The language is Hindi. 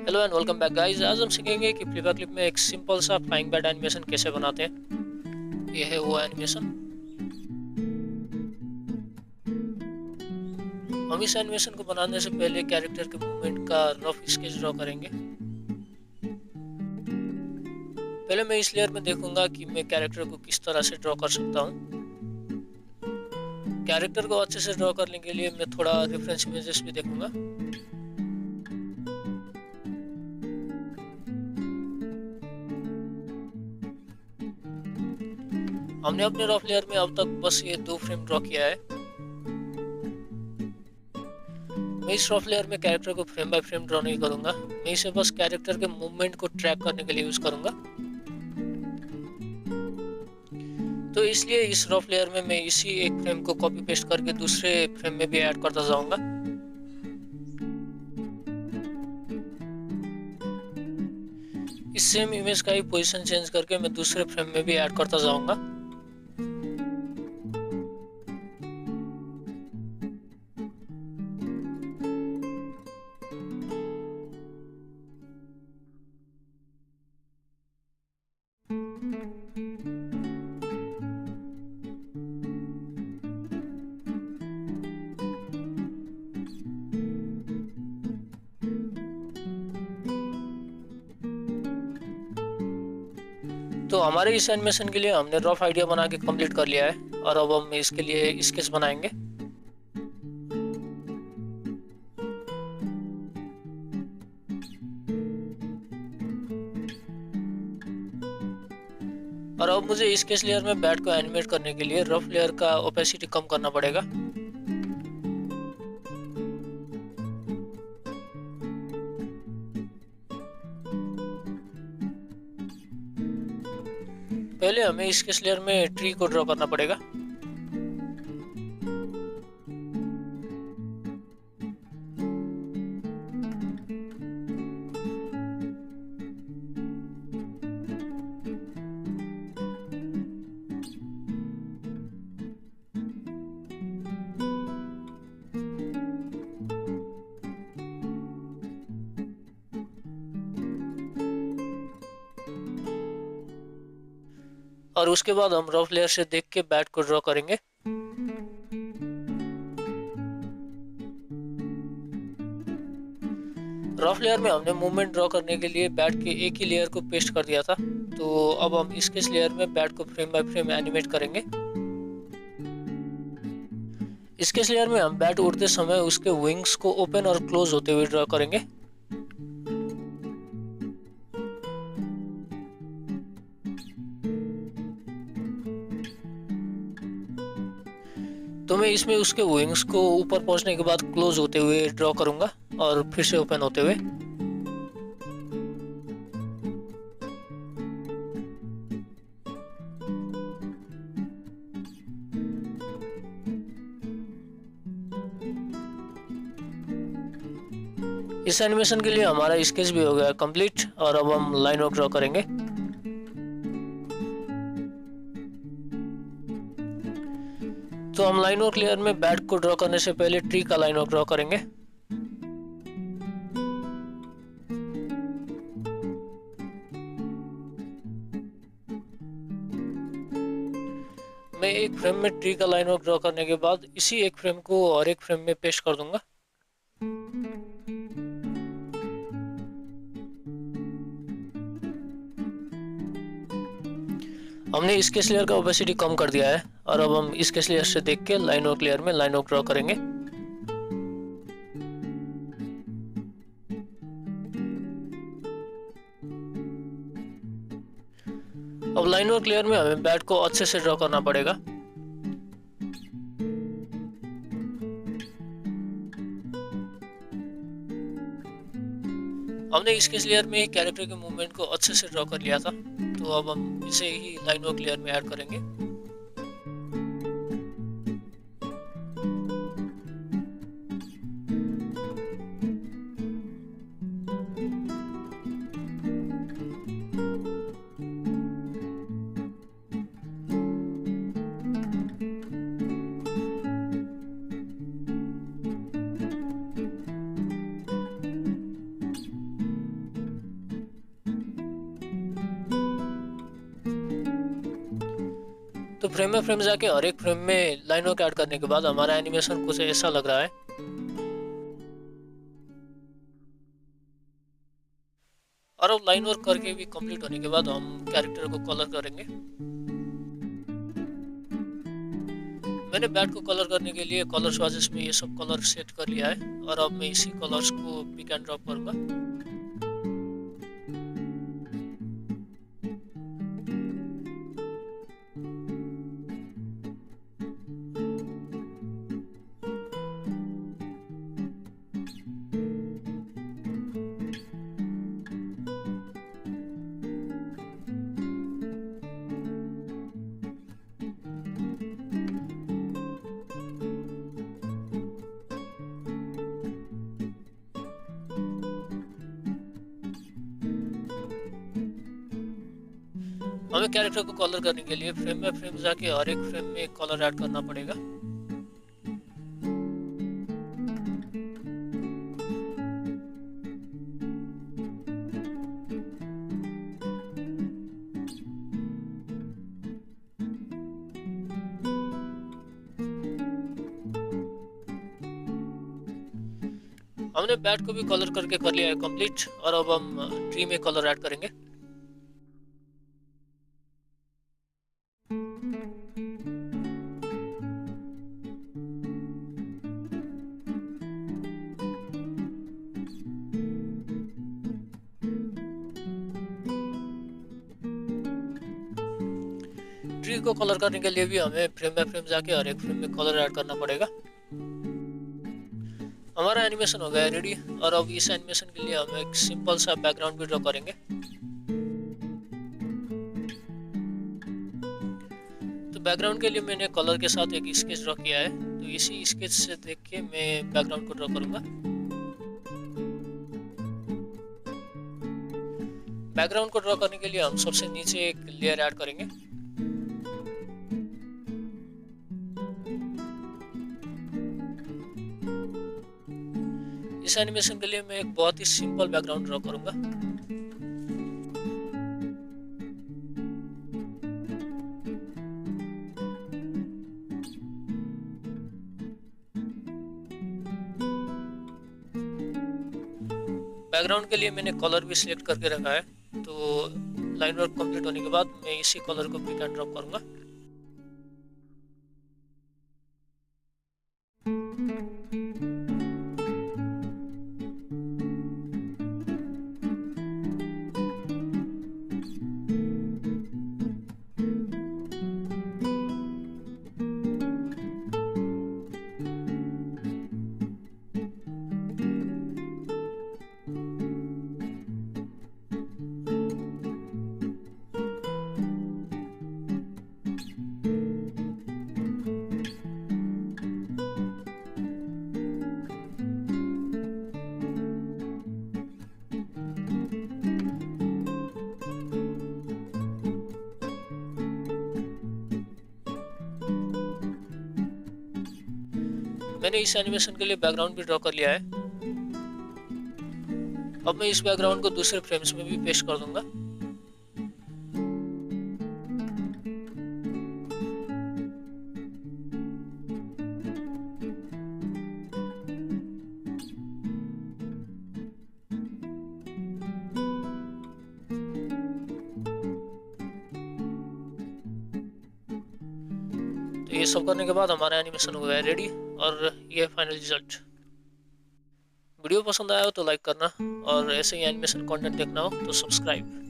Hello and welcome back guys. आज हम सीखेंगे कि फ्लिपा क्लिप में एक सिंपल सा फ्लाइंग बैट एनिमेशन कैसे बनाते हैं। ये है वो एनिमेशन। हम इस एनिमेशन को बनाने से पहले कैरेक्टर के मूवमेंट का रफ स्केच ड्रॉ करेंगे। पहले मैं इस लेयर में देखूंगा कि मैं कैरेक्टर को किस तरह से ड्रॉ कर सकता हूँ। कैरेक्टर को अच्छे से ड्रॉ करने के लिए मैं थोड़ा रेफरेंस इमेजेस भी देखूंगा। हमने अपने रफ लेयर में अब तक बस ये 2 फ्रेम ड्रॉ किया है। मैं इस रफ लेयर में कैरेक्टर को फ्रेम बाय फ्रेम ड्रॉ नहीं करूंगा। मैं इसे बस कैरेक्टर के मूवमेंट को ट्रैक करने के लिए यूज करूंगा। तो इसलिए इस रफ लेयर में मैं इसी एक फ्रेम को कॉपी पेस्ट करके दूसरे फ्रेम में भी ऐड करता जाऊंगा। इस सेम इमेज का ही पोजीशन चेंज करके मैं दूसरे फ्रेम में भी ऐड करता जाऊंगा। तो हमारे इस एनिमेशन के लिए हमने रफ आइडिया बना के कंप्लीट कर लिया है और अब हम इसके लिए स्केच बनाएंगे। और अब मुझे स्केच लेयर में बैट को एनिमेट करने के लिए रफ लेयर का ओपेसिटी कम करना पड़ेगा। पहले हमें स्केच लेयर में ट्री को ड्रॉ करना पड़ेगा। और उसके बाद हम रफ लेयर से देख के बैट को ड्रॉ करेंगे। रफ लेयर में हमने मूवमेंट ड्रॉ करने के लिए बैट के एक ही लेयर को पेस्ट कर दिया था। तो अब हम स्केच लेयर में बैट को फ्रेम बाय फ्रेम एनिमेट करेंगे। स्केच लेयर में हम बैट उड़ते समय उसके विंग्स को ओपन और क्लोज होते हुए ड्रॉ करेंगे। तो मैं इसमें उसके विंग्स को ऊपर पहुंचने के बाद क्लोज होते हुए ड्रॉ करूंगा और फिर से ओपन होते हुए। इस एनिमेशन के लिए हमारा स्केच भी हो गया कंप्लीट और अब हम लाइन वर्क ड्रॉ करेंगे। तो हम लाइन वर्क लेयर में बैट को ड्रॉ करने से पहले ट्री का लाइन वर्क ड्रॉ करेंगे। मैं एक फ्रेम में ट्री का लाइन वर्क ड्रॉ करने के बाद इसी एक फ्रेम को और एक फ्रेम में पेस्ट कर दूंगा। हमने स्केच लेयर का ओपेसिटी कम कर दिया है और अब हम स्केच लेयर से देख के लाइन वर्क लेयर में लाइन वर्क ड्रॉ करेंगे। अब लाइन वर्क लेयर में हमें बैट को अच्छे से ड्रॉ करना पड़ेगा। हमने स्केच लेयर में ही कैरेक्टर के मूवमेंट को अच्छे से ड्रॉ कर लिया था। तो अब हम इसे ही लाइन वर्क लेयर में ऐड करेंगे। तो फ्रेम बाय फ्रेम जाके हर एक फ्रेम में लाइन वर्क ऐड करने के बाद हमारा एनिमेशन कुछ ऐसा लग रहा है। और अब लाइन वर्क करके भी कंप्लीट होने के बाद हम कैरेक्टर को कलर करेंगे। मैंने बैट को कलर करने के लिए कलर स्वाजेस में ये सब कलर सेट कर लिया है और अब मैं इसी कलर्स को पिक एंड ड्रॉप करूंगा। हमें कैरेक्टर को कलर करने के लिए फ्रेम बाय फ्रेम जाके हर एक फ्रेम में कलर ऐड करना पड़ेगा। हमने बैट को भी कलर करके कर लिया है कंप्लीट और अब हम ट्री में कलर ऐड करेंगे। ट्री को कलर करने के लिए भी हमें फ्रेम बाय फ्रेम जाके हर एक फ्रेम में कलर ऐड करना पड़ेगा। हमारा एनिमेशन हो गया है रेडी और अब इस एनिमेशन के लिए हम एक सिंपल सा बैकग्राउंड भी ड्रॉ करेंगे। तो बैकग्राउंड के लिए मैंने कलर के साथ एक स्केच ड्रॉ किया है, तो इसी स्केच से देख के मैं बैकग्राउंड को ड्रॉ करूंगा। बैकग्राउंड को ड्रॉ करने के लिए हम सबसे नीचे एक लेयर ऐड करेंगे। इस एनिमेशन के लिए मैं एक बहुत ही सिंपल बैकग्राउंड ड्रॉ करूंगा। बैकग्राउंड के लिए मैंने कलर भी सिलेक्ट करके रखा है, तो लाइन वर्क कंप्लीट होने के बाद मैं इसी कलर को पिक एंड ड्रॉप करूंगा। मैंने इस एनिमेशन के लिए बैकग्राउंड भी ड्रॉ कर लिया है। अब मैं इस बैकग्राउंड को दूसरे फ्रेम्स में भी पेस्ट कर दूंगा। तो ये सब करने के बाद हमारा एनिमेशन हो गया है रेडी और ये फाइनल रिजल्ट। वीडियो पसंद आया हो तो लाइक करना और ऐसे ही एनिमेशन कंटेंट देखना हो तो सब्सक्राइब।